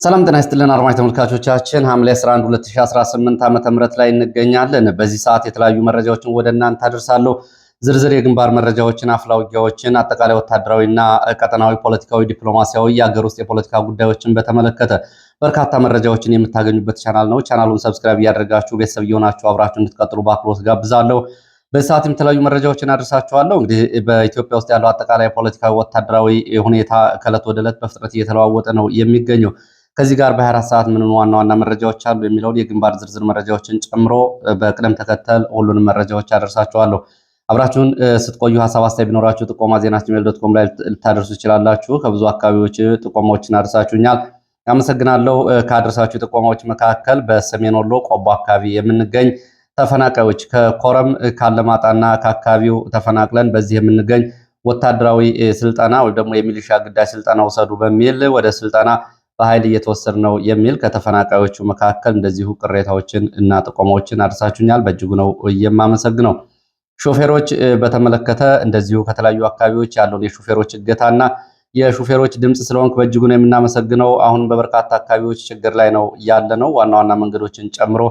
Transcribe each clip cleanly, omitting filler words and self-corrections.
ሰላም ጤና ይስጥልን አድማጭ ተመልካቾቻችን ሐምሌ 11 2018 ዓ.ም ላይ እንገኛለን። በዚህ ሰዓት የተለያዩ መረጃዎችን ወደ እናንተ አደርሳለሁ። ዝርዝር የግንባር መረጃዎችን፣ አፍላ ውጊያዎችን፣ አጠቃላይ ወታደራዊና ቀጠናዊ ፖለቲካዊ፣ ዲፕሎማሲያዊ የሀገር ውስጥ የፖለቲካ ጉዳዮችን በተመለከተ በርካታ መረጃዎችን የምታገኙበት ቻናል ነው። ቻናሉን ሰብስክራይብ እያደረጋችሁ ቤተሰብ እየሆናችሁ አብራችሁ እንድትቀጥሉ በአክብሮት ጋብዛለሁ። በዚህ ሰዓት የተለያዩ መረጃዎችን አደርሳችኋለሁ። እንግዲህ በኢትዮጵያ ውስጥ ያለው አጠቃላይ ፖለቲካዊ፣ ወታደራዊ ሁኔታ ከዕለት ወደ ዕለት በፍጥነት እየተለዋወጠ ነው የሚገኘው። ከዚህ ጋር በ24 ሰዓት ምን ዋና ዋና መረጃዎች አሉ የሚለውን የግንባር ዝርዝር መረጃዎችን ጨምሮ በቅደም ተከተል ሁሉንም መረጃዎች አደርሳችኋለሁ። አብራችሁን ስትቆዩ ሐሳብ አስተያየት ቢኖራችሁ ጥቆማ ዜና@gmail.com ላይ ልታደርሱ ይችላላችሁ። ከብዙ አካባቢዎች ጥቆማዎችን አደርሳችሁኛል፣ አመሰግናለሁ። ካደረሳችሁ ጥቆማዎች መካከል በሰሜን ወሎ ቆቦ አካባቢ የምንገኝ ተፈናቃዮች ከኮረም ካለማጣና ከአካባቢው ተፈናቅለን በዚህ የምንገኝ ወታደራዊ ስልጠና ወይም ደግሞ የሚሊሻ ግዳጅ ስልጠና ውሰዱ በሚል ወደ ስልጠና በኃይል እየተወሰደ ነው የሚል ከተፈናቃዮቹ መካከል እንደዚሁ ቅሬታዎችን እና ጥቆማዎችን አድርሳችሁኛል። በእጅጉ ነው የማመሰግነው። ሾፌሮች በተመለከተ እንደዚሁ ከተለያዩ አካባቢዎች ያለውን የሾፌሮች እገታና የሾፌሮች ድምፅ ስለሆንክ በእጅጉ ነው የምናመሰግነው። አሁን በበርካታ አካባቢዎች ችግር ላይ ነው ያለ ነው። ዋና ዋና መንገዶችን ጨምሮ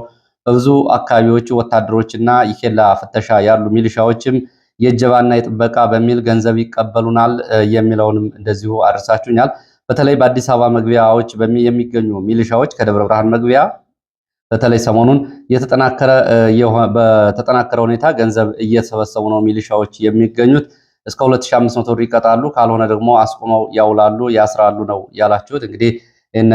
በብዙ አካባቢዎች ወታደሮችና የኬላ ፍተሻ ያሉ ሚሊሻዎችም የእጀባና የጥበቃ በሚል ገንዘብ ይቀበሉናል የሚለውንም እንደዚሁ አድርሳችሁኛል። በተለይ በአዲስ አበባ መግቢያዎች የሚገኙ ሚሊሻዎች ከደብረ ብርሃን መግቢያ በተለይ ሰሞኑን በተጠናከረ ሁኔታ ገንዘብ እየተሰበሰቡ ነው ሚሊሻዎች የሚገኙት። እስከ 2500 ብር ይቀጣሉ፣ ካልሆነ ደግሞ አስቆመው ያውላሉ፣ ያስራሉ ነው ያላችሁት። እንግዲህ እነ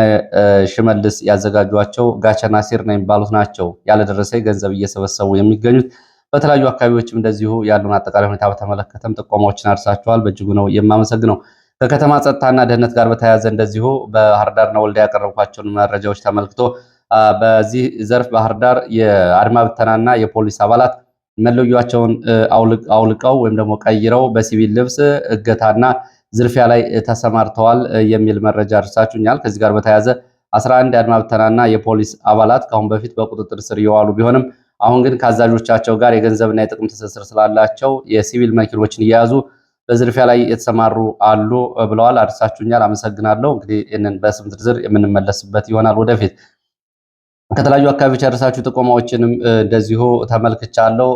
ሽመልስ ያዘጋጇቸው ጋቸና ሲር ነው የሚባሉት ናቸው ያለደረሰ ገንዘብ እየሰበሰቡ የሚገኙት። በተለያዩ አካባቢዎችም እንደዚሁ ያሉን አጠቃላይ ሁኔታ በተመለከተም ጥቆማዎችን አድርሳችኋል። በእጅጉ ነው የማመሰግነው። ከከተማ ጸጥታና ደህንነት ጋር በተያያዘ እንደዚሁ ባህር ዳርና ወልዲያ ያቀረብኳቸውን መረጃዎች ተመልክቶ በዚህ ዘርፍ ባህር ዳር የአድማ ብተናና የፖሊስ አባላት መለያቸውን አውልቀው ወይም ደግሞ ቀይረው በሲቪል ልብስ እገታና ዝርፊያ ላይ ተሰማርተዋል የሚል መረጃ አድርሳችሁኛል። ከዚህ ጋር በተያያዘ 11 የአድማ ብተናና የፖሊስ አባላት ከአሁን በፊት በቁጥጥር ስር የዋሉ ቢሆንም አሁን ግን ከአዛዦቻቸው ጋር የገንዘብና የጥቅም ትስስር ስላላቸው የሲቪል መኪኖችን እየያዙ በዝርፊያ ላይ የተሰማሩ አሉ ብለዋል። አድርሳችሁኛል፣ አመሰግናለሁ። እንግዲህ ይህንን በስም ዝርዝር የምንመለስበት ይሆናል ወደፊት። ከተለያዩ አካባቢዎች ያደረሳችሁ ጥቆማዎችንም እንደዚሁ ተመልክቻለሁ።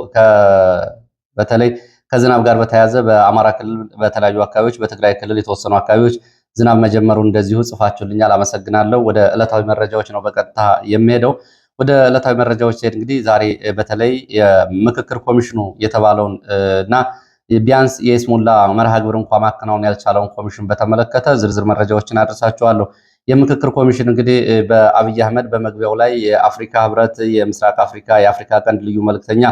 በተለይ ከዝናብ ጋር በተያያዘ በአማራ ክልል በተለያዩ አካባቢዎች፣ በትግራይ ክልል የተወሰኑ አካባቢዎች ዝናብ መጀመሩን እንደዚሁ ጽፋችሁልኛል፣ አመሰግናለሁ። ወደ ዕለታዊ መረጃዎች ነው በቀጥታ የሚሄደው። ወደ ዕለታዊ መረጃዎች ሲሄድ እንግዲህ ዛሬ በተለይ የምክክር ኮሚሽኑ የተባለውን እና ቢያንስ የይስሙላ መርሃ ግብር እንኳን ማከናወን ያልቻለውን ኮሚሽን በተመለከተ ዝርዝር መረጃዎችን አድርሳችኋለሁ። የምክክር ኮሚሽን እንግዲህ በአብይ አህመድ በመግቢያው ላይ የአፍሪካ ህብረት፣ የምስራቅ አፍሪካ፣ የአፍሪካ ቀንድ ልዩ መልክተኛ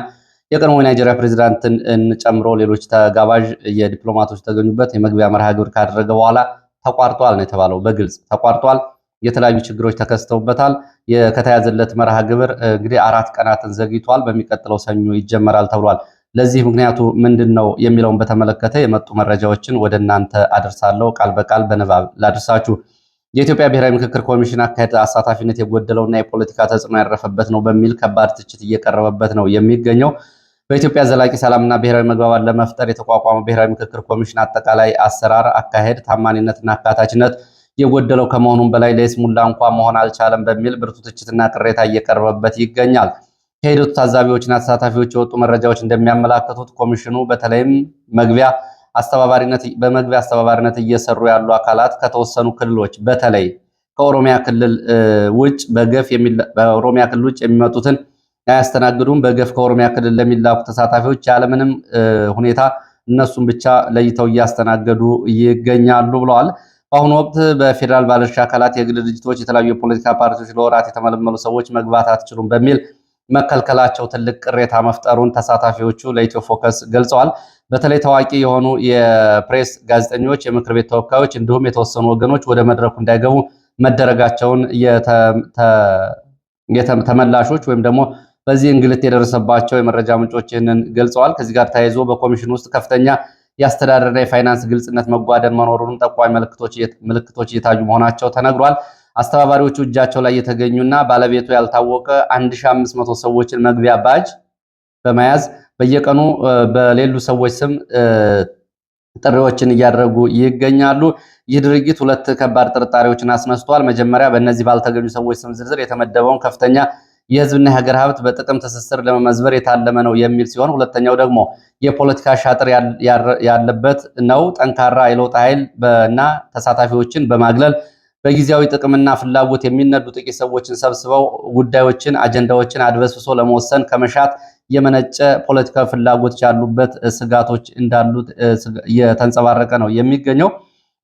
የቀድሞ የናይጄሪያ ፕሬዚዳንትን ጨምሮ ሌሎች ተጋባዥ የዲፕሎማቶች ተገኙበት የመግቢያ መርሃ ግብር ካደረገ በኋላ ተቋርጧል ነው የተባለው። በግልጽ ተቋርጧል። የተለያዩ ችግሮች ተከስተውበታል። ከተያዘለት መርሃ ግብር እንግዲህ 4 ቀናትን ዘግይቷል። በሚቀጥለው ሰኞ ይጀመራል ተብሏል። ለዚህ ምክንያቱ ምንድን ነው የሚለውን በተመለከተ የመጡ መረጃዎችን ወደ እናንተ አደርሳለሁ። ቃል በቃል በንባብ ላድርሳችሁ። የኢትዮጵያ ብሔራዊ ምክክር ኮሚሽን አካሄድ አሳታፊነት የጎደለውና የፖለቲካ ተጽዕኖ ያረፈበት ነው በሚል ከባድ ትችት እየቀረበበት ነው የሚገኘው። በኢትዮጵያ ዘላቂ ሰላምና ብሔራዊ መግባባት ለመፍጠር የተቋቋመው ብሔራዊ ምክክር ኮሚሽን አጠቃላይ አሰራር አካሄድ ታማኒነትና አካታችነት የጎደለው ከመሆኑም በላይ ለይስሙላ እንኳን መሆን አልቻለም በሚል ብርቱ ትችትና ቅሬታ እየቀረበበት ይገኛል። ከሂደቱ ታዛቢዎችና ተሳታፊዎች የወጡ መረጃዎች እንደሚያመላክቱት ኮሚሽኑ በተለይም በመግቢያ አስተባባሪነት እየሰሩ ያሉ አካላት ከተወሰኑ ክልሎች በተለይ ከኦሮሚያ ክልል ውጭ በኦሮሚያ ክልል ውጭ የሚመጡትን አያስተናግዱም። በገፍ ከኦሮሚያ ክልል ለሚላኩ ተሳታፊዎች ያለምንም ሁኔታ እነሱን ብቻ ለይተው እያስተናገዱ ይገኛሉ ብለዋል። በአሁኑ ወቅት በፌዴራል ባለድርሻ አካላት፣ የግል ድርጅቶች፣ የተለያዩ የፖለቲካ ፓርቲዎች ለወራት የተመለመሉ ሰዎች መግባት አትችሉም በሚል መከልከላቸው ትልቅ ቅሬታ መፍጠሩን ተሳታፊዎቹ ለኢትዮ ፎከስ ገልጸዋል። በተለይ ታዋቂ የሆኑ የፕሬስ ጋዜጠኞች፣ የምክር ቤት ተወካዮች እንዲሁም የተወሰኑ ወገኖች ወደ መድረኩ እንዳይገቡ መደረጋቸውን ተመላሾች ወይም ደግሞ በዚህ እንግልት የደረሰባቸው የመረጃ ምንጮች ይህንን ገልጸዋል። ከዚህ ጋር ተያይዞ በኮሚሽኑ ውስጥ ከፍተኛ የአስተዳደርና የፋይናንስ ግልጽነት መጓደል መኖሩንም ጠቋሚ ምልክቶች እየታዩ መሆናቸው ተነግሯል። አስተባባሪዎቹ እጃቸው ላይ የተገኙና ባለቤቱ ያልታወቀ 1500 ሰዎችን መግቢያ ባጅ በመያዝ በየቀኑ በሌሉ ሰዎች ስም ጥሪዎችን እያደረጉ ይገኛሉ። ይህ ድርጊት ሁለት ከባድ ጥርጣሬዎችን አስነስቷል። መጀመሪያ በእነዚህ ባልተገኙ ሰዎች ስም ዝርዝር የተመደበውን ከፍተኛ የህዝብና የሀገር ሀብት በጥቅም ትስስር ለመመዝበር የታለመ ነው የሚል ሲሆን፣ ሁለተኛው ደግሞ የፖለቲካ ሻጥር ያለበት ነው። ጠንካራ የለውጥ ኃይል እና ተሳታፊዎችን በማግለል በጊዜያዊ ጥቅምና ፍላጎት የሚነዱ ጥቂት ሰዎችን ሰብስበው ጉዳዮችን፣ አጀንዳዎችን አድበስብሶ ለመወሰን ከመሻት የመነጨ ፖለቲካዊ ፍላጎት ያሉበት ስጋቶች እንዳሉት እየተንጸባረቀ ነው የሚገኘው።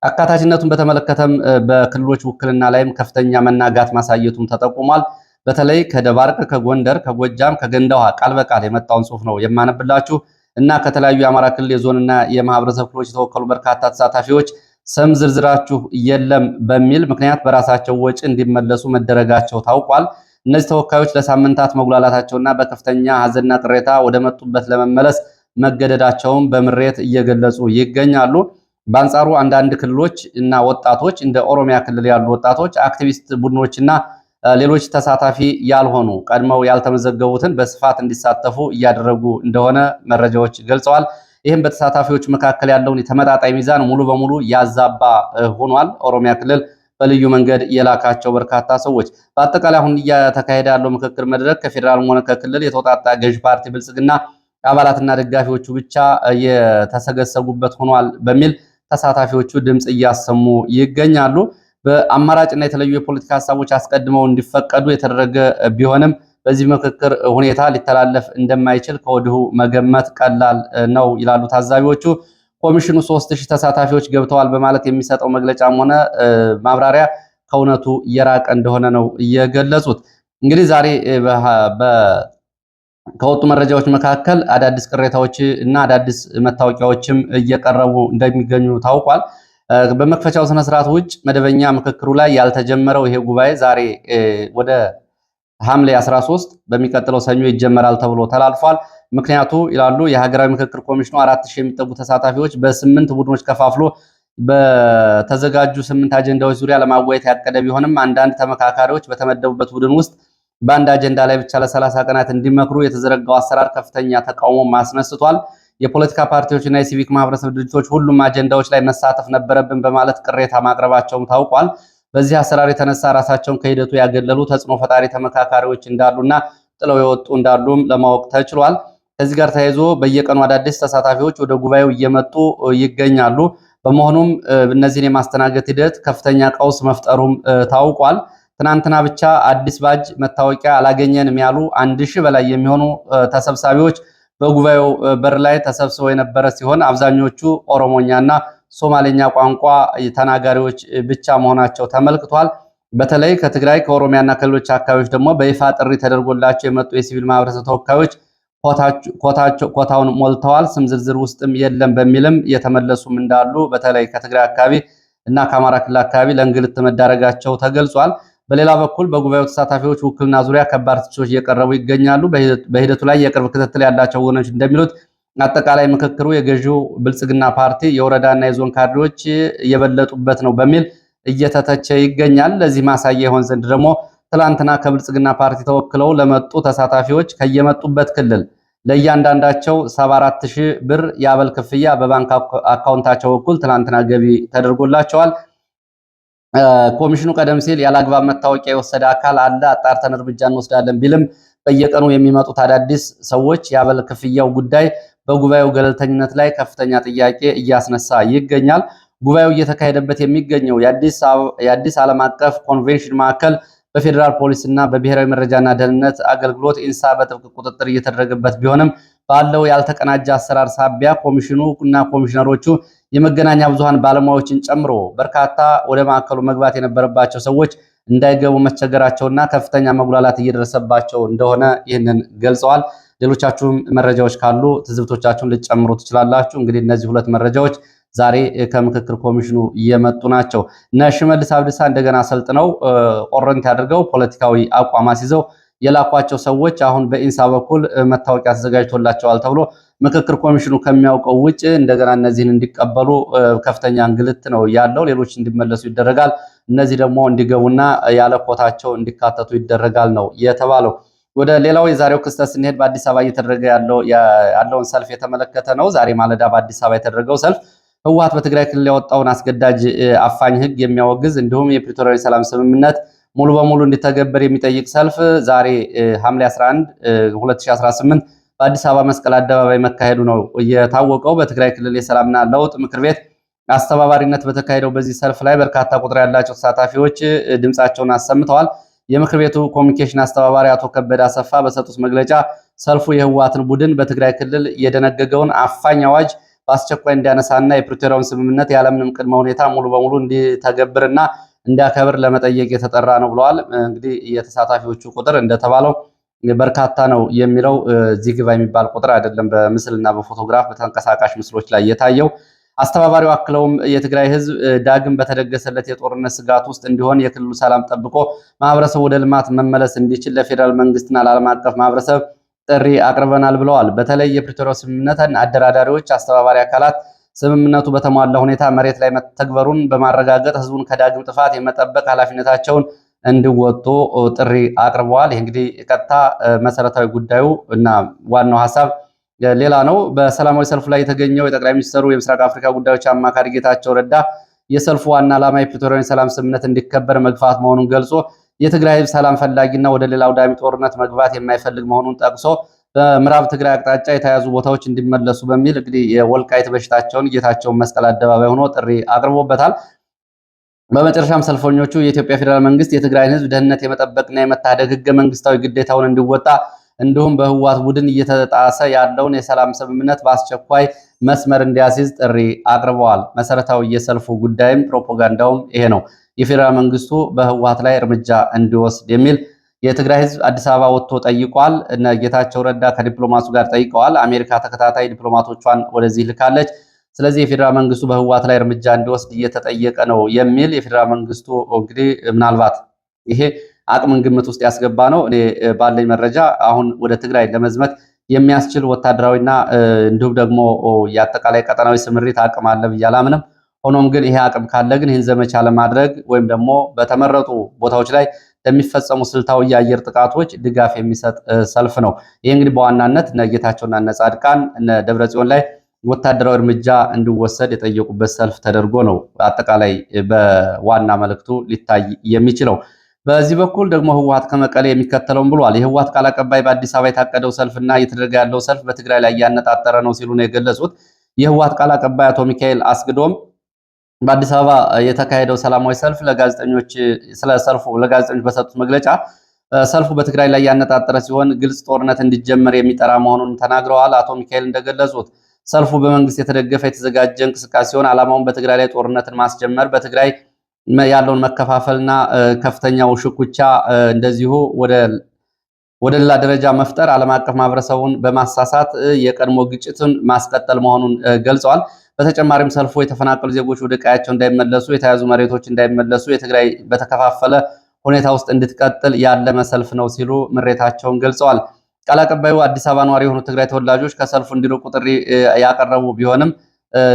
አካታችነቱን በተመለከተም በክልሎች ውክልና ላይም ከፍተኛ መናጋት ማሳየቱም ተጠቁሟል። በተለይ ከደባርቅ፣ ከጎንደር፣ ከጎጃም፣ ከገንዳ ውሃ ቃል በቃል የመጣውን ጽሑፍ ነው የማነብላችሁ እና ከተለያዩ የአማራ ክልል የዞንና የማህበረሰብ ክፍሎች የተወከሉ በርካታ ተሳታፊዎች ስም ዝርዝራችሁ የለም በሚል ምክንያት በራሳቸው ወጪ እንዲመለሱ መደረጋቸው ታውቋል። እነዚህ ተወካዮች ለሳምንታት መጉላላታቸውና በከፍተኛ ሀዘንና ቅሬታ ወደ መጡበት ለመመለስ መገደዳቸውን በምሬት እየገለጹ ይገኛሉ። በአንጻሩ አንዳንድ ክልሎች እና ወጣቶች እንደ ኦሮሚያ ክልል ያሉ ወጣቶች አክቲቪስት ቡድኖችና ሌሎች ተሳታፊ ያልሆኑ ቀድመው ያልተመዘገቡትን በስፋት እንዲሳተፉ እያደረጉ እንደሆነ መረጃዎች ገልጸዋል። ይህም በተሳታፊዎች መካከል ያለውን የተመጣጣኝ ሚዛን ሙሉ በሙሉ ያዛባ ሆኗል። ኦሮሚያ ክልል በልዩ መንገድ የላካቸው በርካታ ሰዎች በአጠቃላይ አሁን እየተካሄደ ያለው ምክክር መድረክ ከፌዴራልም ሆነ ከክልል የተውጣጣ ገዥ ፓርቲ ብልጽግና አባላትና ደጋፊዎቹ ብቻ የተሰገሰጉበት ሆኗል በሚል ተሳታፊዎቹ ድምፅ እያሰሙ ይገኛሉ። በአማራጭና የተለዩ የፖለቲካ ሀሳቦች አስቀድመው እንዲፈቀዱ የተደረገ ቢሆንም በዚህ ምክክር ሁኔታ ሊተላለፍ እንደማይችል ከወዲሁ መገመት ቀላል ነው ይላሉ ታዛቢዎቹ። ኮሚሽኑ 3000 ተሳታፊዎች ገብተዋል በማለት የሚሰጠው መግለጫም ሆነ ማብራሪያ ከእውነቱ እየራቀ እንደሆነ ነው እየገለጹት። እንግዲህ ዛሬ ከወጡ መረጃዎች መካከል አዳዲስ ቅሬታዎች እና አዳዲስ መታወቂያዎችም እየቀረቡ እንደሚገኙ ታውቋል። በመክፈቻው ስነስርዓት ውጭ መደበኛ ምክክሩ ላይ ያልተጀመረው ይሄ ጉባኤ ዛሬ ወደ ሐምሌ 13 በሚቀጥለው ሰኞ ይጀመራል ተብሎ ተላልፏል። ምክንያቱ ይላሉ የሀገራዊ ምክክር ኮሚሽኑ 4000 የሚጠጉ ተሳታፊዎች በ8 ቡድኖች ከፋፍሎ በተዘጋጁ 8 አጀንዳዎች ዙሪያ ለማወያየት ያቀደ ቢሆንም አንዳንድ ተመካካሪዎች በተመደቡበት ቡድን ውስጥ በአንድ አጀንዳ ላይ ብቻ ለ30 ቀናት እንዲመክሩ የተዘረጋው አሰራር ከፍተኛ ተቃውሞ ማስነስቷል። የፖለቲካ ፓርቲዎችና የሲቪክ ማህበረሰብ ድርጅቶች ሁሉም አጀንዳዎች ላይ መሳተፍ ነበረብን በማለት ቅሬታ ማቅረባቸውም ታውቋል። በዚህ አሰራር የተነሳ ራሳቸውን ከሂደቱ ያገለሉ ተጽዕኖ ፈጣሪ ተመካካሪዎች እንዳሉና ጥለው የወጡ እንዳሉም ለማወቅ ተችሏል። ከዚህ ጋር ተያይዞ በየቀኑ አዳዲስ ተሳታፊዎች ወደ ጉባኤው እየመጡ ይገኛሉ። በመሆኑም እነዚህን የማስተናገድ ሂደት ከፍተኛ ቀውስ መፍጠሩም ታውቋል። ትናንትና ብቻ አዲስ ባጅ መታወቂያ አላገኘንም ያሉ 1000 በላይ የሚሆኑ ተሰብሳቢዎች በጉባኤው በር ላይ ተሰብስበው የነበረ ሲሆን አብዛኞቹ ኦሮሞኛና ሶማሌኛ ቋንቋ ተናጋሪዎች ብቻ መሆናቸው ተመልክቷል። በተለይ ከትግራይ ከኦሮሚያና ከሌሎች አካባቢዎች ደግሞ በይፋ ጥሪ ተደርጎላቸው የመጡ የሲቪል ማህበረሰብ ተወካዮች ኮታውን ሞልተዋል፣ ስም ዝርዝር ውስጥም የለም በሚልም የተመለሱም እንዳሉ በተለይ ከትግራይ አካባቢ እና ከአማራ ክልል አካባቢ ለእንግልት መዳረጋቸው ተገልጿል። በሌላ በኩል በጉባኤው ተሳታፊዎች ውክልና ዙሪያ ከባድ ትችቶች እየቀረቡ ይገኛሉ። በሂደቱ ላይ የቅርብ ክትትል ያላቸው ወገኖች እንደሚሉት አጠቃላይ ምክክሩ የገዢው ብልጽግና ፓርቲ የወረዳና የዞን ካድሬዎች የበለጡበት ነው በሚል እየተተቸ ይገኛል። ለዚህ ማሳያ ይሆን ዘንድ ደግሞ ትላንትና ከብልጽግና ፓርቲ ተወክለው ለመጡ ተሳታፊዎች ከየመጡበት ክልል ለእያንዳንዳቸው 74000 ብር የአበል ክፍያ በባንክ አካውንታቸው በኩል ትላንትና ገቢ ተደርጎላቸዋል። ኮሚሽኑ ቀደም ሲል ያላግባብ መታወቂያ የወሰደ አካል አለ፣ አጣርተን እርምጃ እንወስዳለን ቢልም በየቀኑ የሚመጡት አዳዲስ ሰዎች የአበል ክፍያው ጉዳይ በጉባኤው ገለልተኝነት ላይ ከፍተኛ ጥያቄ እያስነሳ ይገኛል። ጉባኤው እየተካሄደበት የሚገኘው የአዲስ ዓለም አቀፍ ኮንቬንሽን ማዕከል በፌዴራል ፖሊስ እና በብሔራዊ መረጃና ደህንነት አገልግሎት ኢንሳ በጥብቅ ቁጥጥር እየተደረገበት ቢሆንም ባለው ያልተቀናጀ አሰራር ሳቢያ ኮሚሽኑ እና ኮሚሽነሮቹ የመገናኛ ብዙሃን ባለሙያዎችን ጨምሮ በርካታ ወደ ማዕከሉ መግባት የነበረባቸው ሰዎች እንዳይገቡ መቸገራቸውና ከፍተኛ መጉላላት እየደረሰባቸው እንደሆነ ይህንን ገልጸዋል። ሌሎቻችሁም መረጃዎች ካሉ ትዝብቶቻችሁን ልትጨምሩ ትችላላችሁ። እንግዲህ እነዚህ ሁለት መረጃዎች ዛሬ ከምክክር ኮሚሽኑ እየመጡ ናቸው። እነ ሽመልስ አብዲሳ እንደገና ሰልጥነው ቆረንት ያደርገው ፖለቲካዊ አቋም አስይዘው የላኳቸው ሰዎች አሁን በኢንሳ በኩል መታወቂያ ተዘጋጅቶላቸዋል ተብሎ ምክክር ኮሚሽኑ ከሚያውቀው ውጭ እንደገና እነዚህን እንዲቀበሉ ከፍተኛ እንግልት ነው ያለው። ሌሎች እንዲመለሱ ይደረጋል። እነዚህ ደግሞ እንዲገቡና ያለ ኮታቸው እንዲካተቱ ይደረጋል ነው የተባለው። ወደ ሌላው የዛሬው ክስተት ስንሄድ በአዲስ አበባ እየተደረገ ያለውን ሰልፍ የተመለከተ ነው። ዛሬ ማለዳ በአዲስ አበባ የተደረገው ሰልፍ ህወሓት በትግራይ ክልል ያወጣውን አስገዳጅ አፋኝ ህግ የሚያወግዝ እንዲሁም የፕሪቶሪያ ሰላም ስምምነት ሙሉ በሙሉ እንዲተገበር የሚጠይቅ ሰልፍ ዛሬ ሐምሌ 11 2018 በአዲስ አበባ መስቀል አደባባይ መካሄዱ ነው የታወቀው። በትግራይ ክልል የሰላምና ለውጥ ምክር ቤት አስተባባሪነት በተካሄደው በዚህ ሰልፍ ላይ በርካታ ቁጥር ያላቸው ተሳታፊዎች ድምጻቸውን አሰምተዋል። የምክር ቤቱ ኮሚኒኬሽን አስተባባሪ አቶ ከበደ አሰፋ በሰጡት መግለጫ ሰልፉ የህወሓትን ቡድን በትግራይ ክልል የደነገገውን አፋኝ አዋጅ በአስቸኳይ እንዲያነሳና የፕሪቶሪያውን ስምምነት ያለምንም ቅድመ ሁኔታ ሙሉ በሙሉ እንዲተገብርና እንዲያከብር ለመጠየቅ የተጠራ ነው ብለዋል። እንግዲህ የተሳታፊዎቹ ቁጥር እንደተባለው በርካታ ነው የሚለው እዚህ ግባ የሚባል ቁጥር አይደለም። በምስልና በፎቶግራፍ በተንቀሳቃሽ ምስሎች ላይ የታየው አስተባባሪው አክለውም የትግራይ ህዝብ ዳግም በተደገሰለት የጦርነት ስጋት ውስጥ እንዲሆን የክልሉ ሰላም ጠብቆ ማህበረሰቡ ወደ ልማት መመለስ እንዲችል ለፌዴራል መንግስትና ለዓለም አቀፍ ማህበረሰብ ጥሪ አቅርበናል ብለዋል። በተለይ የፕሪቶሪያው ስምምነትን አደራዳሪዎች፣ አስተባባሪ አካላት ስምምነቱ በተሟላ ሁኔታ መሬት ላይ መተግበሩን በማረጋገጥ ህዝቡን ከዳግም ጥፋት የመጠበቅ ኃላፊነታቸውን እንዲወጡ ጥሪ አቅርበዋል። ይህ እንግዲህ ቀጥታ መሰረታዊ ጉዳዩ እና ዋናው ሀሳብ ሌላ ነው። በሰላማዊ ሰልፉ ላይ የተገኘው የጠቅላይ ሚኒስትሩ የምስራቅ አፍሪካ ጉዳዮች አማካሪ ጌታቸው ረዳ የሰልፉ ዋና ዓላማ የፕሪቶሪያን ሰላም ስምምነት እንዲከበር መግፋት መሆኑን ገልጾ የትግራይ ህዝብ ሰላም ፈላጊና ወደ ሌላ አውዳሚ ጦርነት መግባት የማይፈልግ መሆኑን ጠቅሶ በምዕራብ ትግራይ አቅጣጫ የተያዙ ቦታዎች እንዲመለሱ በሚል እንግዲህ የወልቃይት በሽታቸውን ጌታቸውን መስቀል አደባባይ ሆኖ ጥሪ አቅርቦበታል። በመጨረሻም ሰልፈኞቹ የኢትዮጵያ ፌዴራል መንግስት የትግራይን ህዝብ ደህንነት የመጠበቅና የመታደግ ህገ መንግስታዊ ግዴታውን እንዲወጣ እንዲሁም በህወሓት ቡድን እየተጣሰ ያለውን የሰላም ስምምነት በአስቸኳይ መስመር እንዲያስይዝ ጥሪ አቅርበዋል። መሰረታዊ የሰልፉ ጉዳይም ፕሮፓጋንዳውም ይሄ ነው። የፌዴራል መንግስቱ በህወሓት ላይ እርምጃ እንዲወስድ የሚል የትግራይ ህዝብ አዲስ አበባ ወጥቶ ጠይቋል። እነ ጌታቸው ረዳ ከዲፕሎማቱ ጋር ጠይቀዋል። አሜሪካ ተከታታይ ዲፕሎማቶቿን ወደዚህ ልካለች። ስለዚህ የፌዴራል መንግስቱ በህወሓት ላይ እርምጃ እንዲወስድ እየተጠየቀ ነው የሚል የፌዴራል መንግስቱ እንግዲህ ምናልባት ይሄ አቅምን ግምት ውስጥ ያስገባ ነው። እኔ ባለኝ መረጃ አሁን ወደ ትግራይ ለመዝመት የሚያስችል ወታደራዊና እንዲሁም ደግሞ የአጠቃላይ ቀጠናዊ ስምሪት አቅም አለ ብዬ አላምንም። ሆኖም ግን ይሄ አቅም ካለ ግን ይህን ዘመቻ ለማድረግ ወይም ደግሞ በተመረጡ ቦታዎች ላይ ለሚፈጸሙ ስልታዊ የአየር ጥቃቶች ድጋፍ የሚሰጥ ሰልፍ ነው። ይህ እንግዲህ በዋናነት እነ ጌታቸውና እነ ጻድቃን እነ ደብረጽዮን ላይ ወታደራዊ እርምጃ እንዲወሰድ የጠየቁበት ሰልፍ ተደርጎ ነው አጠቃላይ በዋና መልእክቱ ሊታይ የሚችለው። በዚህ በኩል ደግሞ ህወሓት ከመቀሌ የሚከተለውን ብሏል። የህወሓት ቃል አቀባይ በአዲስ አበባ የታቀደው ሰልፍና እየተደረገ ያለው ሰልፍ በትግራይ ላይ ያነጣጠረ ነው ሲሉ ነው የገለጹት። የህወሓት ቃል አቀባይ አቶ ሚካኤል አስግዶም በአዲስ አበባ የተካሄደው ሰላማዊ ሰልፍ ለጋዜጠኞች በሰጡት መግለጫ ሰልፉ በትግራይ ላይ ያነጣጠረ ሲሆን ግልጽ ጦርነት እንዲጀመር የሚጠራ መሆኑን ተናግረዋል። አቶ ሚካኤል እንደገለጹት ሰልፉ በመንግስት የተደገፈ የተዘጋጀ እንቅስቃሴ ሲሆን ዓላማውን በትግራይ ላይ ጦርነትን ማስጀመር፣ በትግራይ ያለውን መከፋፈልና ከፍተኛው ሽኩቻ እንደዚሁ ወደ ሌላ ደረጃ መፍጠር፣ ዓለም አቀፍ ማህበረሰቡን በማሳሳት የቀድሞ ግጭትን ማስቀጠል መሆኑን ገልጸዋል። በተጨማሪም ሰልፉ የተፈናቀሉ ዜጎች ወደ ቀያቸው እንዳይመለሱ፣ የተያዙ መሬቶች እንዳይመለሱ፣ የትግራይ በተከፋፈለ ሁኔታ ውስጥ እንድትቀጥል ያለመ ሰልፍ ነው ሲሉ ምሬታቸውን ገልጸዋል። ቃል አቀባዩ አዲስ አበባ ነዋሪ የሆኑ ትግራይ ተወላጆች ከሰልፉ እንዲርቁ ጥሪ ያቀረቡ ቢሆንም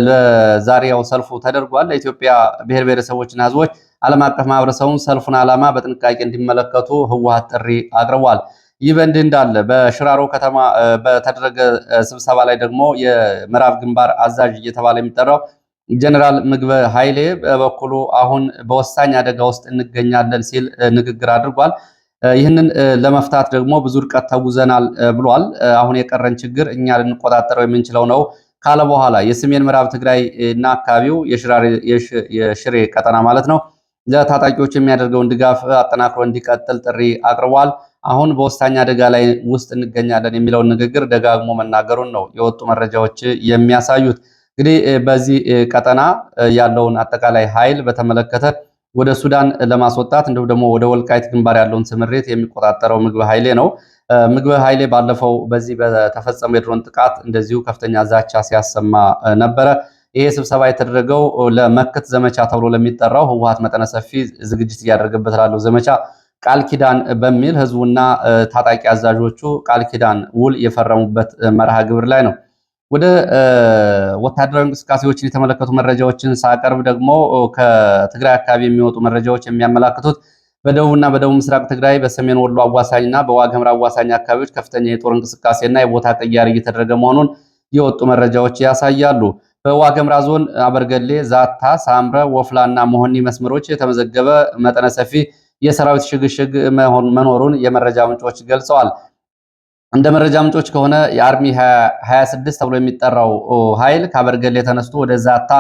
ለዛሬው ሰልፉ ተደርጓል። ለኢትዮጵያ ብሔር ብሔረሰቦችና ህዝቦች ዓለም አቀፍ ማህበረሰቡን ሰልፉን ዓላማ በጥንቃቄ እንዲመለከቱ ህወሓት ጥሪ አቅርቧል። ይህ በእንዲህ እንዳለ በሽራሮ ከተማ በተደረገ ስብሰባ ላይ ደግሞ የምዕራብ ግንባር አዛዥ እየተባለ የሚጠራው ጀነራል ምግበ ኃይሌ በበኩሉ አሁን በወሳኝ አደጋ ውስጥ እንገኛለን ሲል ንግግር አድርጓል። ይህንን ለመፍታት ደግሞ ብዙ ርቀት ተጉዘናል ብሏል። አሁን የቀረን ችግር እኛ ልንቆጣጠረው የምንችለው ነው ካለ በኋላ የሰሜን ምዕራብ ትግራይ እና አካባቢው የሽሬ ቀጠና ማለት ነው ለታጣቂዎች የሚያደርገውን ድጋፍ አጠናክሮ እንዲቀጥል ጥሪ አቅርቧል። አሁን በወሳኝ አደጋ ላይ ውስጥ እንገኛለን የሚለውን ንግግር ደጋግሞ መናገሩን ነው የወጡ መረጃዎች የሚያሳዩት። እንግዲህ በዚህ ቀጠና ያለውን አጠቃላይ ኃይል በተመለከተ ወደ ሱዳን ለማስወጣት እንዲሁም ደግሞ ወደ ወልቃይት ግንባር ያለውን ስምሪት የሚቆጣጠረው ምግበ ኃይሌ ነው። ምግበ ኃይሌ ባለፈው በዚህ በተፈጸመው የድሮን ጥቃት እንደዚሁ ከፍተኛ ዛቻ ሲያሰማ ነበረ። ይሄ ስብሰባ የተደረገው ለመክት ዘመቻ ተብሎ ለሚጠራው ህወሓት መጠነ ሰፊ ዝግጅት እያደረገበት ላለው ዘመቻ ቃል ኪዳን በሚል ህዝቡና ታጣቂ አዛዦቹ ቃል ኪዳን ውል የፈረሙበት መርሃ ግብር ላይ ነው። ወደ ወታደራዊ እንቅስቃሴዎችን የተመለከቱ መረጃዎችን ሳቀርብ ደግሞ ከትግራይ አካባቢ የሚወጡ መረጃዎች የሚያመላክቱት በደቡብና በደቡብ ምስራቅ ትግራይ በሰሜን ወሎ አዋሳኝና በዋግ ኽምራ አዋሳኝ አካባቢዎች ከፍተኛ የጦር እንቅስቃሴና የቦታ ቅያሬ እየተደረገ መሆኑን የወጡ መረጃዎች ያሳያሉ። በዋገምራ ዞን አበርገሌ፣ ዛታ፣ ሳምረ፣ ወፍላና መሆኒ መስመሮች የተመዘገበ መጠነ ሰፊ የሰራዊት ሽግሽግ መኖሩን የመረጃ ምንጮች ገልጸዋል። እንደ መረጃ ምንጮች ከሆነ የአርሚ 26 ተብሎ የሚጠራው ኃይል ከአበርገሌ ተነስቶ ወደ ዛታ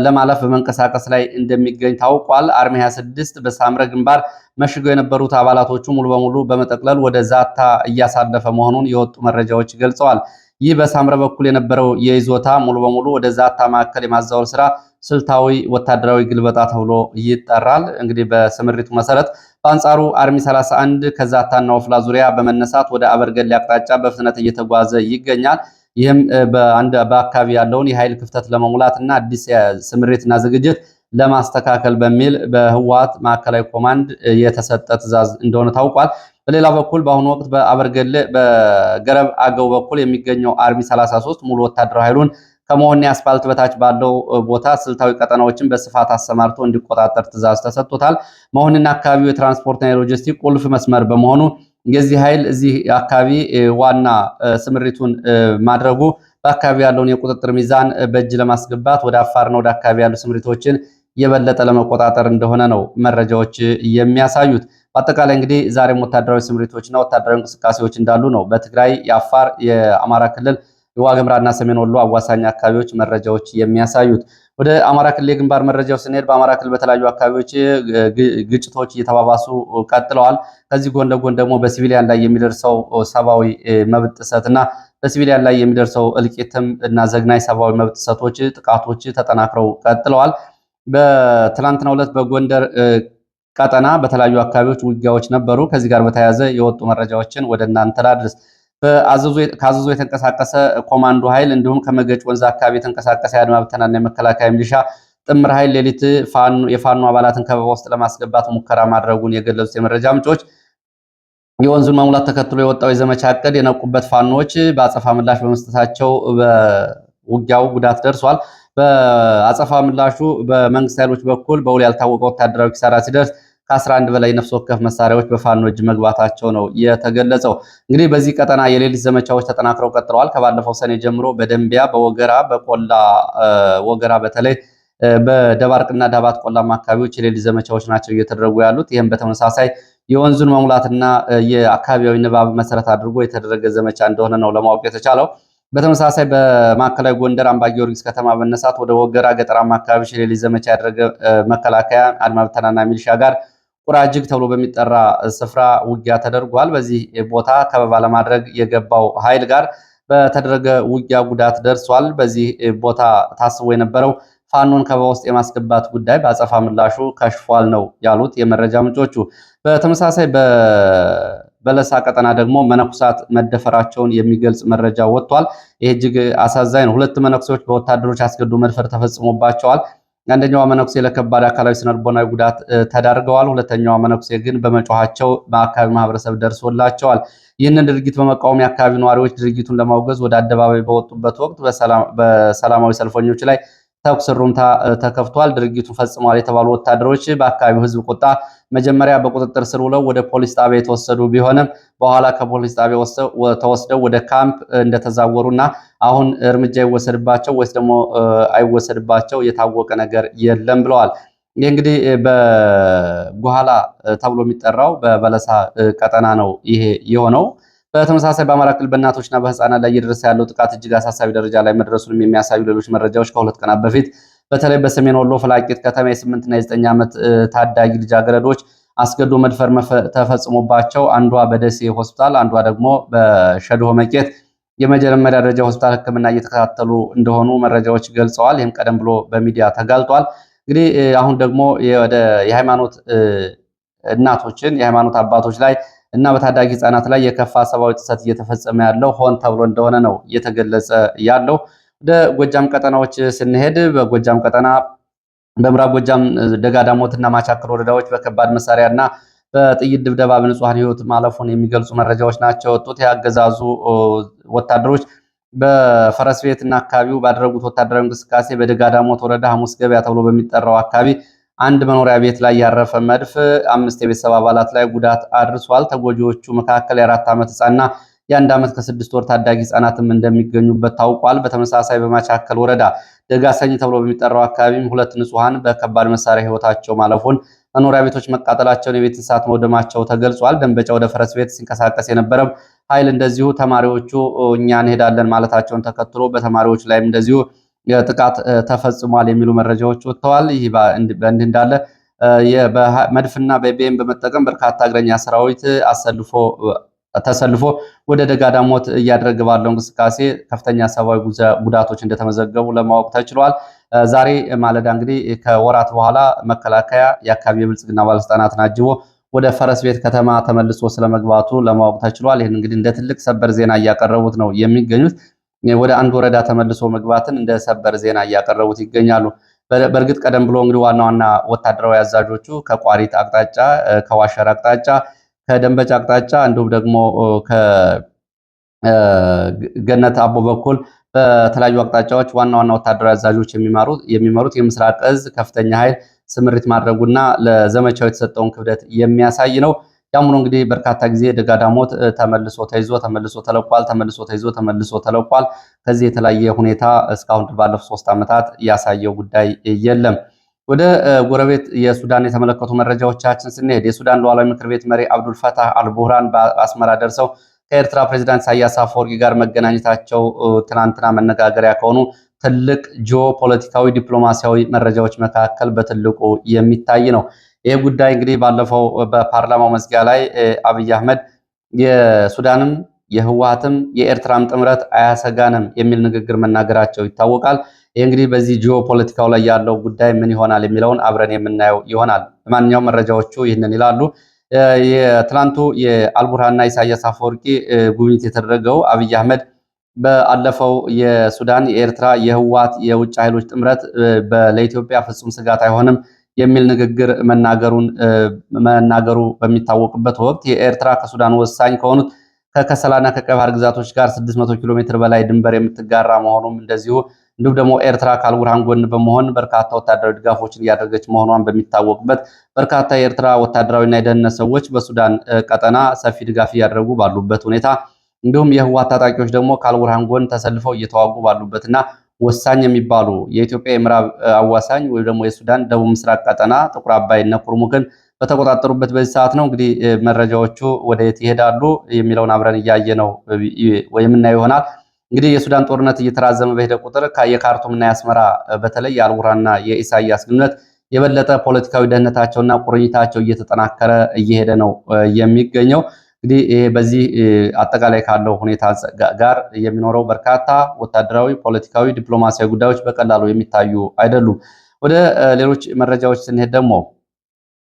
ለማለፍ በመንቀሳቀስ ላይ እንደሚገኝ ታውቋል። አርሚ 26 በሳምረ ግንባር መሽገው የነበሩት አባላቶቹ ሙሉ በሙሉ በመጠቅለል ወደ ዛታ እያሳለፈ መሆኑን የወጡ መረጃዎች ገልጸዋል። ይህ በሳምረ በኩል የነበረው የይዞታ ሙሉ በሙሉ ወደ ዛታ ማዕከል የማዛወር ስራ ስልታዊ ወታደራዊ ግልበጣ ተብሎ ይጠራል። እንግዲህ በስምሪቱ መሰረት በአንጻሩ አርሚ 31 ከዛታና ወፍላ ዙሪያ በመነሳት ወደ አበርገሌ አቅጣጫ በፍጥነት እየተጓዘ ይገኛል። ይህም በአካባቢ ያለውን የኃይል ክፍተት ለመሙላት እና አዲስ ስምሪትና ዝግጅት ለማስተካከል በሚል በህወሓት ማዕከላዊ ኮማንድ የተሰጠ ትዕዛዝ እንደሆነ ታውቋል። በሌላ በኩል በአሁኑ ወቅት በአበርገሌ በገረብ አገው በኩል የሚገኘው አርሚ 33 ሙሉ ወታደራዊ ኃይሉን ከመሆኒ አስፋልት በታች ባለው ቦታ ስልታዊ ቀጠናዎችን በስፋት አሰማርቶ እንዲቆጣጠር ትዕዛዝ ተሰጥቶታል። መሆንና አካባቢው የትራንስፖርትና የሎጂስቲክ ቁልፍ መስመር በመሆኑ የዚህ ኃይል እዚህ አካባቢ ዋና ስምሪቱን ማድረጉ በአካባቢ ያለውን የቁጥጥር ሚዛን በእጅ ለማስገባት ወደ አፋርና ወደ አካባቢ ያሉ ስምሪቶችን የበለጠ ለመቆጣጠር እንደሆነ ነው መረጃዎች የሚያሳዩት። በአጠቃላይ እንግዲህ ዛሬም ወታደራዊ ስምሪቶችና ወታደራዊ እንቅስቃሴዎች እንዳሉ ነው በትግራይ፣ የአፋር፣ የአማራ ክልል የዋግምራና ሰሜን ወሎ አዋሳኝ አካባቢዎች መረጃዎች የሚያሳዩት። ወደ አማራ ክልል የግንባር መረጃው ስንሄድ በአማራ ክልል በተለያዩ አካባቢዎች ግጭቶች እየተባባሱ ቀጥለዋል። ከዚህ ጎን ለጎን ደግሞ በሲቪሊያን ላይ የሚደርሰው ሰብአዊ መብት ጥሰትና በሲቪሊያን ላይ የሚደርሰው እልቂትም እና ዘግናኝ ሰብአዊ መብት ጥሰቶች፣ ጥቃቶች ተጠናክረው ቀጥለዋል። በትላንትናው ዕለት በጎንደር ቀጠና በተለያዩ አካባቢዎች ውጊያዎች ነበሩ። ከዚህ ጋር በተያያዘ የወጡ መረጃዎችን ወደ እናንተ ላድርስ። ከአዘዞ የተንቀሳቀሰ ኮማንዶ ኃይል እንዲሁም ከመገጭ ወንዝ አካባቢ የተንቀሳቀሰ የአድማ ብተናና የመከላከያ ሚሊሻ ጥምር ኃይል ሌሊት የፋኖ አባላትን ከበባ ውስጥ ለማስገባት ሙከራ ማድረጉን የገለጹት የመረጃ ምንጮች የወንዙን መሙላት ተከትሎ የወጣው የዘመቻ ዕቅድ የነቁበት ፋኖዎች በአጸፋ ምላሽ በመስጠታቸው በውጊያው ጉዳት ደርሷል። በአጸፋ ምላሹ በመንግስት ኃይሎች በኩል በውል ያልታወቀ ወታደራዊ ኪሳራ ሲደርስ ከ11 በላይ ነፍስ ወከፍ መሳሪያዎች በፋኖ እጅ መግባታቸው ነው የተገለጸው። እንግዲህ በዚህ ቀጠና የሌሊት ዘመቻዎች ተጠናክረው ቀጥለዋል። ከባለፈው ሰኔ ጀምሮ በደንቢያ፣ በወገራ፣ በቆላ ወገራ በተለይ በደባርቅና ዳባት ቆላማ አካባቢዎች የሌሊት ዘመቻዎች ናቸው እየተደረጉ ያሉት። ይህም በተመሳሳይ የወንዙን መሙላትና የአካባቢያዊ ንባብ መሰረት አድርጎ የተደረገ ዘመቻ እንደሆነ ነው ለማወቅ የተቻለው። በተመሳሳይ በማዕከላዊ ጎንደር አምባ ጊዮርጊስ ከተማ መነሳት ወደ ወገራ ገጠራማ አካባቢዎች የሌሊት ዘመቻ ያደረገ መከላከያ አድማ ብተናና ሚሊሻ ጋር ቁራጅግ ተብሎ በሚጠራ ስፍራ ውጊያ ተደርጓል። በዚህ ቦታ ከበባ ለማድረግ የገባው ኃይል ጋር በተደረገ ውጊያ ጉዳት ደርሷል። በዚህ ቦታ ታስቦ የነበረው ፋኖን ከበባ ውስጥ የማስገባት ጉዳይ በአጸፋ ምላሹ ከሽፏል ነው ያሉት የመረጃ ምንጮቹ። በተመሳሳይ በበለሳ ቀጠና ደግሞ መነኩሳት መደፈራቸውን የሚገልጽ መረጃ ወጥቷል። ይህ እጅግ አሳዛኝ ነው። ሁለት መነኩሴዎች በወታደሮች አስገድዶ መድፈር ተፈጽሞባቸዋል። አንደኛዋ መነኩሴ ለከባድ አካላዊ ስነልቦናዊ ጉዳት ተዳርገዋል። ሁለተኛዋ መነኩሴ ግን በመጮኋቸው በአካባቢ ማህበረሰብ ደርሶላቸዋል። ይህንን ድርጊት በመቃወም የአካባቢ ነዋሪዎች ድርጊቱን ለማውገዝ ወደ አደባባይ በወጡበት ወቅት በሰላማዊ ሰልፈኞች ላይ ተኩስ ሩምታ ተከፍቷል። ድርጊቱን ፈጽመዋል የተባሉ ወታደሮች በአካባቢው ሕዝብ ቁጣ መጀመሪያ በቁጥጥር ስር ውለው ወደ ፖሊስ ጣቢያ የተወሰዱ ቢሆንም በኋላ ከፖሊስ ጣቢያ ተወስደው ወደ ካምፕ እንደተዛወሩና አሁን እርምጃ ይወሰድባቸው ወይስ ደግሞ አይወሰድባቸው የታወቀ ነገር የለም ብለዋል። ይህ እንግዲህ በጓላ ተብሎ የሚጠራው በበለሳ ቀጠና ነው ይሄ የሆነው። በተመሳሳይ በአማራ ክልል በእናቶችና በህፃናት ላይ እየደረሰ ያለው ጥቃት እጅግ አሳሳቢ ደረጃ ላይ መድረሱንም የሚያሳዩ ሌሎች መረጃዎች ከሁለት ቀናት በፊት በተለይ በሰሜን ወሎ ፍላቂት ከተማ የ8 እና የ9 ዓመት ታዳጊ ልጃገረዶች አስገድዶ መድፈር ተፈጽሞባቸው አንዷ በደሴ ሆስፒታል፣ አንዷ ደግሞ በሸድሆ መቄት የመጀመሪያ ደረጃ ሆስፒታል ሕክምና እየተከታተሉ እንደሆኑ መረጃዎች ገልጸዋል። ይህም ቀደም ብሎ በሚዲያ ተጋልጧል። እንግዲህ አሁን ደግሞ ወደ የሃይማኖት እናቶችን የሃይማኖት አባቶች ላይ እና በታዳጊ ህጻናት ላይ የከፋ ሰብአዊ ጥሰት እየተፈጸመ ያለው ሆን ተብሎ እንደሆነ ነው እየተገለጸ ያለው። ወደ ጎጃም ቀጠናዎች ስንሄድ በጎጃም ቀጠና በምዕራብ ጎጃም ደጋዳሞትና ማቻከል ወረዳዎች በከባድ መሳሪያና በጥይት ድብደባ በንጹሃን ህይወት ማለፉን የሚገልጹ መረጃዎች ናቸው የወጡት። ያገዛዙ ወታደሮች በፈረስ ቤትና አካባቢው ባደረጉት ወታደራዊ እንቅስቃሴ በደጋዳሞት ወረዳ ሐሙስ ገበያ ተብሎ በሚጠራው አካባቢ አንድ መኖሪያ ቤት ላይ ያረፈ መድፍ 5 የቤተሰብ አባላት ላይ ጉዳት አድርሷል። ተጎጂዎቹ መካከል የ4 ዓመት ህፃንና የ1 ዓመት ከ6 ወር ታዳጊ ህጻናትም እንደሚገኙበት ታውቋል። በተመሳሳይ በማቻከል ወረዳ ደጋሰኝ ተብሎ በሚጠራው አካባቢም 2 ንጹሃን በከባድ መሳሪያ ህይወታቸው ማለፉን፣ መኖሪያ ቤቶች መቃጠላቸውን፣ የቤት እንስሳት መውደማቸው ተገልጿል። ደንበጫ ወደ ፈረስ ቤት ሲንቀሳቀስ የነበረው ኃይል እንደዚሁ ተማሪዎቹ እኛ እንሄዳለን ማለታቸውን ተከትሎ በተማሪዎች ላይም እንደዚሁ ጥቃት ተፈጽሟል የሚሉ መረጃዎች ወጥተዋል። ይህ በእንዲህ እንዳለ በመድፍና በቤም በመጠቀም በርካታ እግረኛ ሰራዊት ተሰልፎ ወደ ደጋዳሞት እያደረገ ባለው እንቅስቃሴ ከፍተኛ ሰብአዊ ጉዳቶች እንደተመዘገቡ ለማወቅ ተችሏል። ዛሬ ማለዳ እንግዲህ ከወራት በኋላ መከላከያ የአካባቢ የብልጽግና ባለስልጣናትን አጅቦ ወደ ፈረስ ቤት ከተማ ተመልሶ ስለመግባቱ ለማወቅ ተችሏል። ይህን እንግዲህ እንደ ትልቅ ሰበር ዜና እያቀረቡት ነው የሚገኙት። ወደ አንድ ወረዳ ተመልሶ መግባትን እንደ ሰበር ዜና እያቀረቡት ይገኛሉ። በእርግጥ ቀደም ብሎ እንግዲህ ዋና ዋና ወታደራዊ አዛዦቹ ከቋሪት አቅጣጫ፣ ከዋሸር አቅጣጫ፣ ከደንበጫ አቅጣጫ እንዲሁም ደግሞ ከገነት አቦ በኩል በተለያዩ አቅጣጫዎች ዋና ዋና ወታደራዊ አዛዦች የሚመሩት የምስራቅ እዝ ከፍተኛ ኃይል ስምሪት ማድረጉና ለዘመቻው የተሰጠውን ክብደት የሚያሳይ ነው። ያም ሆኖ እንግዲህ በርካታ ጊዜ ደጋዳሞት ተመልሶ ተይዞ ተመልሶ ተለቋል፣ ተመልሶ ተይዞ ተመልሶ ተለቋል። ከዚህ የተለያየ ሁኔታ እስካሁን ባለፉት 3 ዓመታት ያሳየው ጉዳይ የለም። ወደ ጎረቤት የሱዳን የተመለከቱ መረጃዎቻችን ስንሄድ የሱዳን ሉዓላዊ ምክር ቤት መሪ አብዱል ፈታህ አልቡርሃን በአስመራ ደርሰው ከኤርትራ ፕሬዚዳንት ኢሳያስ አፈወርቂ ጋር መገናኘታቸው ትናንትና መነጋገሪያ ከሆኑ ትልቅ ጂኦፖለቲካዊ ዲፕሎማሲያዊ መረጃዎች መካከል በትልቁ የሚታይ ነው። ይህ ጉዳይ እንግዲህ ባለፈው በፓርላማው መዝጊያ ላይ አብይ አህመድ የሱዳንም የህወሓትም የኤርትራም ጥምረት አያሰጋንም የሚል ንግግር መናገራቸው ይታወቃል። ይህ እንግዲህ በዚህ ጂኦፖለቲካው ላይ ያለው ጉዳይ ምን ይሆናል የሚለውን አብረን የምናየው ይሆናል። በማንኛውም መረጃዎቹ ይህንን ይላሉ። የትናንቱ የአልቡርሃንና ኢሳያስ አፈወርቂ ጉብኝት የተደረገው አብይ አህመድ በአለፈው የሱዳን የኤርትራ የህወሓት የውጭ ኃይሎች ጥምረት ለኢትዮጵያ ፍጹም ስጋት አይሆንም የሚል ንግግር መናገሩ በሚታወቅበት ወቅት የኤርትራ ከሱዳን ወሳኝ ከሆኑት ከከሰላና ከቀይ ባህር ግዛቶች ጋር 600 ኪሎ ሜትር በላይ ድንበር የምትጋራ መሆኑም እንደዚሁ እንዲሁም ደግሞ ኤርትራ ከአልቡርሃን ጎን በመሆን በርካታ ወታደራዊ ድጋፎችን እያደረገች መሆኗን በሚታወቅበት በርካታ የኤርትራ ወታደራዊና የደህንነት ሰዎች በሱዳን ቀጠና ሰፊ ድጋፍ እያደረጉ ባሉበት ሁኔታ እንዲሁም የህወሓት ታጣቂዎች ደግሞ ከአልቡርሃን ጎን ተሰልፈው እየተዋጉ ባሉበትና ወሳኝ የሚባሉ የኢትዮጵያ የምዕራብ አዋሳኝ ወይ ደግሞ የሱዳን ደቡብ ምስራቅ ቀጠና ጥቁር አባይና ኩርሙክን በተቆጣጠሩበት በዚህ ሰዓት ነው እንግዲህ መረጃዎቹ ወደየት ይሄዳሉ የሚለውን አብረን እያየ ነው የምናየው ይሆናል። እንግዲህ የሱዳን ጦርነት እየተራዘመ በሄደ ቁጥር የካርቱምና የአስመራ በተለይ የአልቡርሃንና የኢሳያስ ግንኙነት የበለጠ ፖለቲካዊ ደህንነታቸውና ቁርኝታቸው እየተጠናከረ እየሄደ ነው የሚገኘው። እንግዲህ በዚህ አጠቃላይ ካለው ሁኔታ ጋር የሚኖረው በርካታ ወታደራዊ፣ ፖለቲካዊ፣ ዲፕሎማሲያዊ ጉዳዮች በቀላሉ የሚታዩ አይደሉም። ወደ ሌሎች መረጃዎች ስንሄድ ደግሞ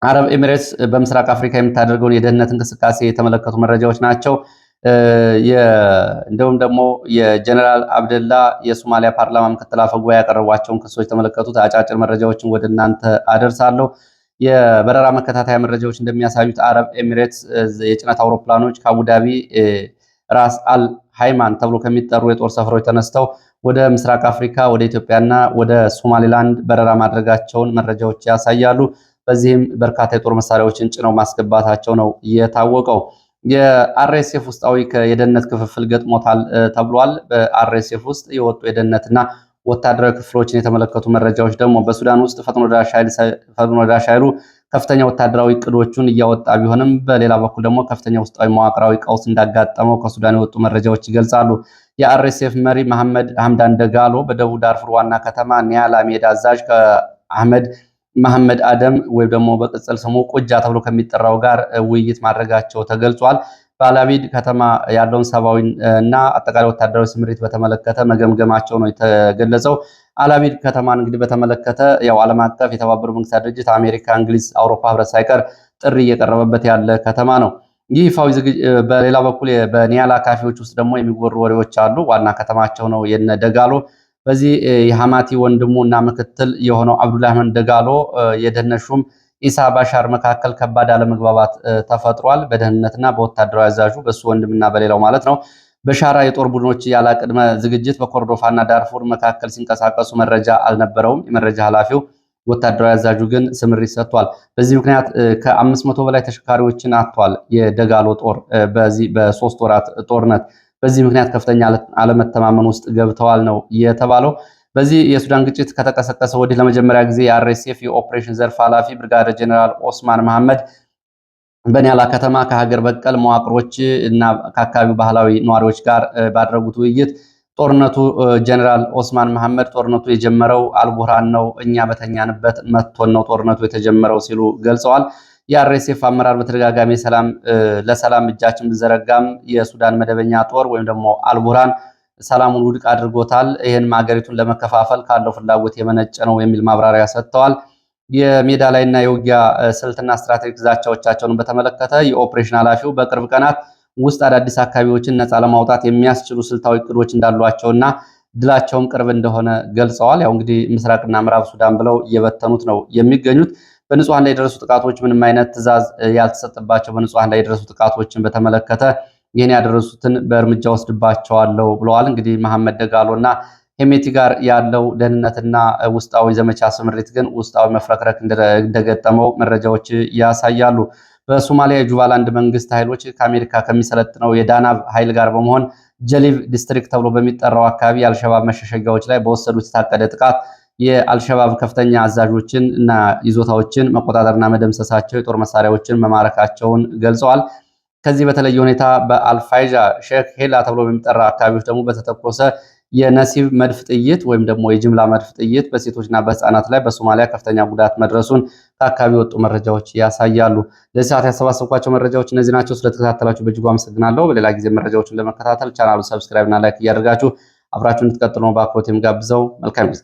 አረብ ኤሚሬትስ በምስራቅ አፍሪካ የምታደርገውን የደህንነት እንቅስቃሴ የተመለከቱ መረጃዎች ናቸው። እንደውም ደግሞ የጀነራል አብደላ የሶማሊያ ፓርላማ ምክትል አፈ ጉባኤ ያቀረቧቸውን ክሶች የተመለከቱት አጫጭር መረጃዎችን ወደ እናንተ አደርሳለሁ። የበረራ መከታተያ መረጃዎች እንደሚያሳዩት አረብ ኤሚሬትስ የጭነት አውሮፕላኖች ከአቡዳቢ ራስ አል ሃይማን ተብሎ ከሚጠሩ የጦር ሰፈሮች ተነስተው ወደ ምስራቅ አፍሪካ ወደ ኢትዮጵያና ወደ ሶማሊላንድ በረራ ማድረጋቸውን መረጃዎች ያሳያሉ። በዚህም በርካታ የጦር መሳሪያዎችን ጭነው ማስገባታቸው ነው የታወቀው። የአርኤስኤፍ ውስጣዊ የደህንነት ክፍፍል ገጥሞታል ተብሏል። በአርኤስኤፍ ውስጥ የወጡ የደህንነትና ወታደራዊ ክፍሎችን የተመለከቱ መረጃዎች ደግሞ በሱዳን ውስጥ ፈጥኖ ደራሽ ኃይሉ ከፍተኛ ወታደራዊ እቅዶቹን እያወጣ ቢሆንም በሌላ በኩል ደግሞ ከፍተኛ ውስጣዊ መዋቅራዊ ቀውስ እንዳጋጠመው ከሱዳን የወጡ መረጃዎች ይገልጻሉ። የአርኤስኤፍ መሪ መሐመድ ሐምዳን ደጋሎ በደቡብ ዳርፉር ዋና ከተማ ኒያላ ሜዳ አዛዥ ከአህመድ መሐመድ አደም ወይም ደግሞ በቅጽል ስሙ ቁጃ ተብሎ ከሚጠራው ጋር ውይይት ማድረጋቸው ተገልጿል። በአላቢድ ከተማ ያለውን ሰብአዊ እና አጠቃላይ ወታደራዊ ስምሪት በተመለከተ መገምገማቸው ነው የተገለጸው። አላቢድ ከተማን እንግዲህ በተመለከተ ያው ዓለም አቀፍ የተባበሩት መንግስታት ድርጅት፣ አሜሪካ፣ እንግሊዝ፣ አውሮፓ ህብረት ሳይቀር ጥሪ እየቀረበበት ያለ ከተማ ነው። ይህ ይፋዊ በሌላ በኩል በኒያላ ካፌዎች ውስጥ ደግሞ የሚወሩ ወሬዎች አሉ። ዋና ከተማቸው ነው የነ ደጋሎ። በዚህ የሐማቲ ወንድሙ እና ምክትል የሆነው አብዱልራህማን ደጋሎ የደህንነት ሹም ኢሳ ባሻር መካከል ከባድ አለመግባባት ተፈጥሯል። በደህንነትና በወታደራዊ አዛዡ በሱ ወንድምና በሌላው ማለት ነው። በሻራ የጦር ቡድኖች ያለ ቅድመ ዝግጅት በኮርዶፋና ዳርፉር መካከል ሲንቀሳቀሱ መረጃ አልነበረውም። የመረጃ ኃላፊው ወታደራዊ አዛዡ ግን ስምሪት ሰጥቷል። በዚህ ምክንያት ከ500 በላይ ተሽከርካሪዎችን አጥቷል የደጋሎ ጦር በዚህ በ3 ወራት ጦርነት። በዚህ ምክንያት ከፍተኛ አለመተማመን ውስጥ ገብተዋል ነው የተባለው። በዚህ የሱዳን ግጭት ከተቀሰቀሰ ወዲህ ለመጀመሪያ ጊዜ የአርኤስኤፍ የኦፕሬሽን ዘርፍ ኃላፊ ብርጋዴር ጀኔራል ኦስማን መሐመድ በኒያላ ከተማ ከሀገር በቀል መዋቅሮች እና ከአካባቢው ባህላዊ ነዋሪዎች ጋር ባደረጉት ውይይት ጦርነቱ ጀነራል ኦስማን መሐመድ ጦርነቱ የጀመረው አልቡርሃን ነው፣ እኛ በተኛንበት መጥቶን ነው ጦርነቱ የተጀመረው ሲሉ ገልጸዋል። የአርኤስኤፍ አመራር በተደጋጋሚ ለሰላም እጃችን ብዘረጋም የሱዳን መደበኛ ጦር ወይም ደግሞ አልቡርሃን ሰላሙን ውድቅ አድርጎታል። ይህንም ሀገሪቱን ለመከፋፈል ካለው ፍላጎት የመነጨ ነው የሚል ማብራሪያ ሰጥተዋል። የሜዳ ላይና የውጊያ ስልትና ስትራቴጂክ ዛቻዎቻቸውን በተመለከተ የኦፕሬሽን ኃላፊው በቅርብ ቀናት ውስጥ አዳዲስ አካባቢዎችን ነፃ ለማውጣት የሚያስችሉ ስልታዊ እቅዶች እንዳሏቸውና ድላቸውም ቅርብ እንደሆነ ገልጸዋል። ያው እንግዲህ ምስራቅና ምዕራብ ሱዳን ብለው እየበተኑት ነው የሚገኙት። በንጹሃን ላይ የደረሱ ጥቃቶች ምንም አይነት ትዕዛዝ ያልተሰጠባቸው በንጹሃን ላይ የደረሱ ጥቃቶችን በተመለከተ ይህን ያደረሱትን በእርምጃ ወስድባቸዋለሁ ብለዋል። እንግዲህ መሐመድ ደጋሎና ሄሜቲ ጋር ያለው ደህንነትና ውስጣዊ ዘመቻ ስምሪት ግን ውስጣዊ መፍረክረክ እንደገጠመው መረጃዎች ያሳያሉ። በሶማሊያ የጁባላንድ መንግስት ኃይሎች ከአሜሪካ ከሚሰለጥነው የዳናብ ኃይል ጋር በመሆን ጀሊብ ዲስትሪክት ተብሎ በሚጠራው አካባቢ የአልሸባብ መሸሸጊያዎች ላይ በወሰዱት የታቀደ ጥቃት የአልሸባብ ከፍተኛ አዛዦችን እና ይዞታዎችን መቆጣጠርና መደምሰሳቸው የጦር መሳሪያዎችን መማረካቸውን ገልጸዋል። ከዚህ በተለየ ሁኔታ በአልፋይዣ ሼክ ሄላ ተብሎ በሚጠራ አካባቢዎች ደግሞ በተተኮሰ የነሲብ መድፍ ጥይት ወይም ደግሞ የጅምላ መድፍ ጥይት በሴቶችና በህፃናት ላይ በሶማሊያ ከፍተኛ ጉዳት መድረሱን ከአካባቢ ወጡ መረጃዎች ያሳያሉ። ለዚህ ሰዓት ያሰባሰብኳቸው መረጃዎች እነዚህ ናቸው። ስለተከታተላችሁ በእጅጉ አመሰግናለሁ። በሌላ ጊዜ መረጃዎችን ለመከታተል ቻናሉ ሰብስክራይብ እና ላይክ እያደርጋችሁ አብራችሁ እንድትቀጥሉ ነው በአክብሮት የምጋብዘው። መልካም ጊዜ